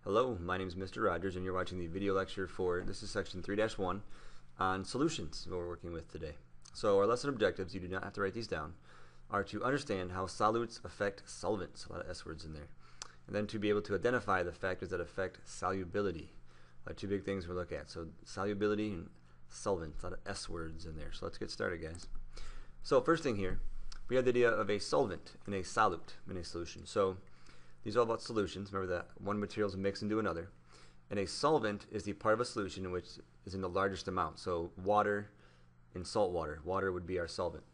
Hello, my name is Mr. Rogers and you're watching the video lecture for, this is section 3-1 on solutions that we're working with today. So our lesson objectives, you do not have to write these down, are to understand how solutes affect solvents, a lot of S words in there, and then to be able to identify the factors that affect solubility. Two big things we look at, so solubility and solvents, a lot of S words in there. So let's get started, guys. So first thing here, we have the idea of a solvent and a solute in a solution. So these are all about solutions. Remember that one material is mixed into another. And a solvent is the part of a solution in which is in the largest amount. So water and salt water. Water would be our solvent.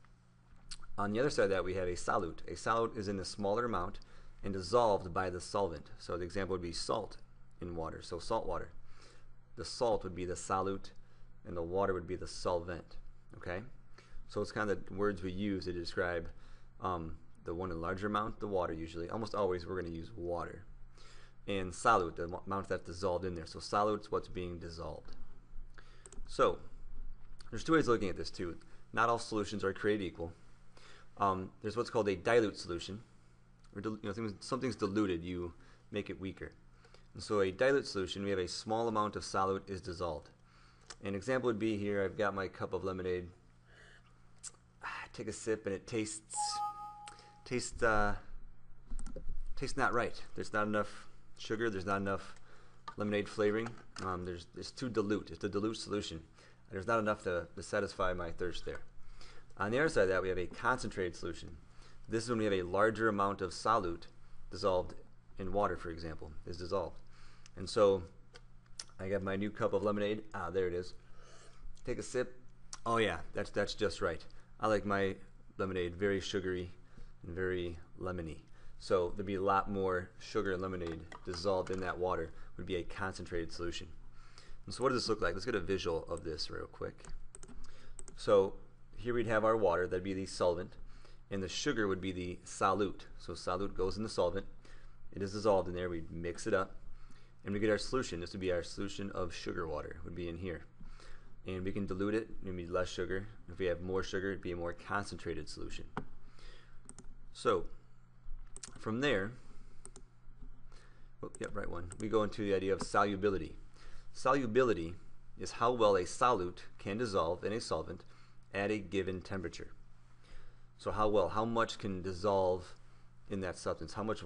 On the other side of that, we have a solute. A solute is in the smaller amount and dissolved by the solvent. So the example would be salt in water. So salt water. The salt would be the solute and the water would be the solvent. Okay? So it's kind of the words we use to describe the one in larger amount, the water usually. Almost always we're going to use water. And solute, the amount that's dissolved in there. So solute's what's being dissolved. So there's two ways of looking at this too. Not all solutions are created equal. There's what's called a dilute solution. Or, something's diluted, you make it weaker. And so a dilute solution, we have a small amount of solute is dissolved. An example would be here, I've got my cup of lemonade. Take a sip and it tastes not right. There's not enough sugar. There's not enough lemonade flavoring. It's too dilute. It's a dilute solution. There's not enough to satisfy my thirst there. On the other side of that, we have a concentrated solution. This is when we have a larger amount of solute dissolved in water, for example, is dissolved. And so I got my new cup of lemonade. There it is. Take a sip. Oh yeah, that's just right. I like my lemonade very sugary and very lemony. So there'd be a lot more sugar and lemonade dissolved in that water. Would be a concentrated solution. And so what does this look like? Let's get a visual of this real quick. So here we'd have our water, that'd be the solvent, and the sugar would be the solute. So solute goes in the solvent. It is dissolved in there. We mix it up, and we get our solution. This would be our solution of sugar water. Would be in here. And we can dilute it, it would be less sugar. If we have more sugar, it'd be a more concentrated solution. So, from there, right one, we go into the idea of solubility. Solubility is how well a solute can dissolve in a solvent at a given temperature. So how much can dissolve in that substance? How much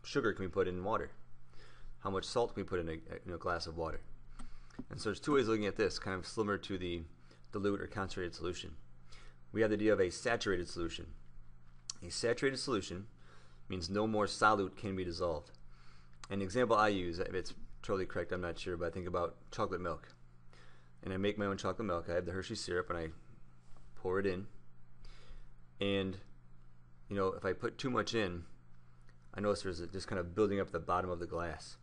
sugar can we put in water? How much salt can we put in a glass of water? And so there's two ways of looking at this, kind of similar to the dilute or concentrated solution. We have the idea of a saturated solution. A saturated solution means no more solute can be dissolved. An example I use, if it's totally correct, I'm not sure, but I think about chocolate milk. And I make my own chocolate milk. I have the Hershey syrup and I pour it in. And, if I put too much in, I notice there's just kind of building up at the bottom of the glass.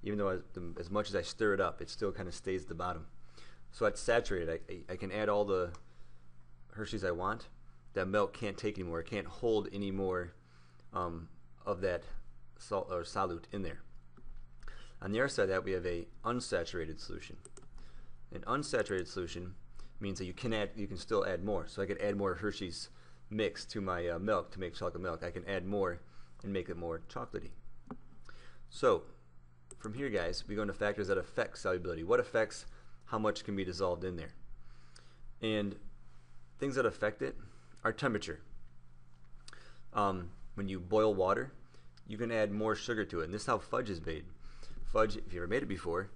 Even though as much as I stir it up, it still kind of stays at the bottom. So it's saturated. I can add all the Hershey's I want. That milk can't take anymore. It can't hold any more of that salt or solute in there. On the other side of that, we have a unsaturated solution. An unsaturated solution means that you can still add more. So I could add more Hershey's mix to my milk to make chocolate milk. I can add more and make it more chocolatey. So from here, guys, we go into factors that affect solubility. What affects how much can be dissolved in there? And things that affect it are temperature. When you boil water, you can add more sugar to it. And this is how fudge is made. Fudge, if you ever made it before,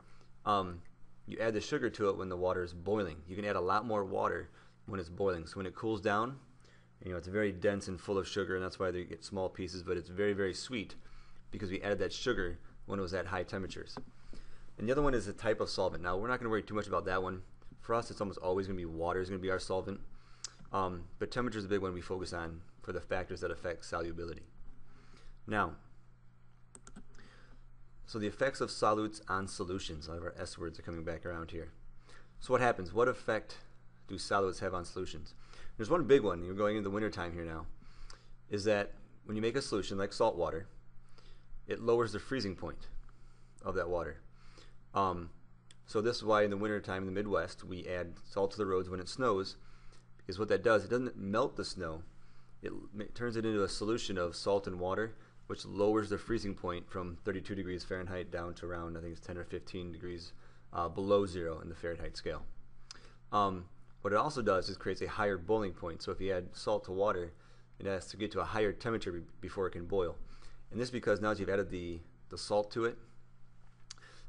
you add the sugar to it when the water is boiling. You can add a lot more water when it's boiling. So when it cools down, it's very dense and full of sugar, and that's why they get small pieces, but it's very, very sweet because we added that sugar when it was at high temperatures. And the other one is the type of solvent. Now, we're not going to worry too much about that one. For us, it's almost always going to be water is going to be our solvent. But temperature is a big one we focus on for the factors that affect solubility. Now, so the effects of solutes on solutions. All of our S words are coming back around here. So what happens? What effect do solutes have on solutions? There's one big one. You're going into the winter time here now. Is that when you make a solution like salt water, it lowers the freezing point of that water. So this is why in the winter time in the Midwest we add salt to the roads when it snows, because what that does, it doesn't melt the snow, it turns it into a solution of salt and water which lowers the freezing point from 32 degrees Fahrenheit down to around, I think it's 10 or 15 degrees below zero in the Fahrenheit scale. What it also does is creates a higher boiling point. So if you add salt to water, it has to get to a higher temperature before it can boil. And this is because now that you've added the salt to it,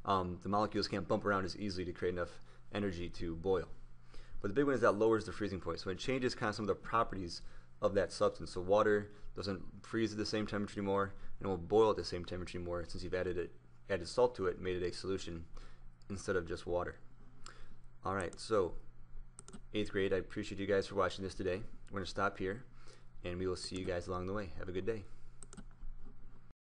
the molecules can't bump around as easily to create enough energy to boil. But the big one is that lowers the freezing point. So it changes kind of some of the properties of that substance. So water doesn't freeze at the same temperature anymore, and it won't boil at the same temperature anymore since you've added salt to it, made it a solution instead of just water. All right, so 8th grade, I appreciate you guys for watching this today. We're going to stop here, and we will see you guys along the way. Have a good day.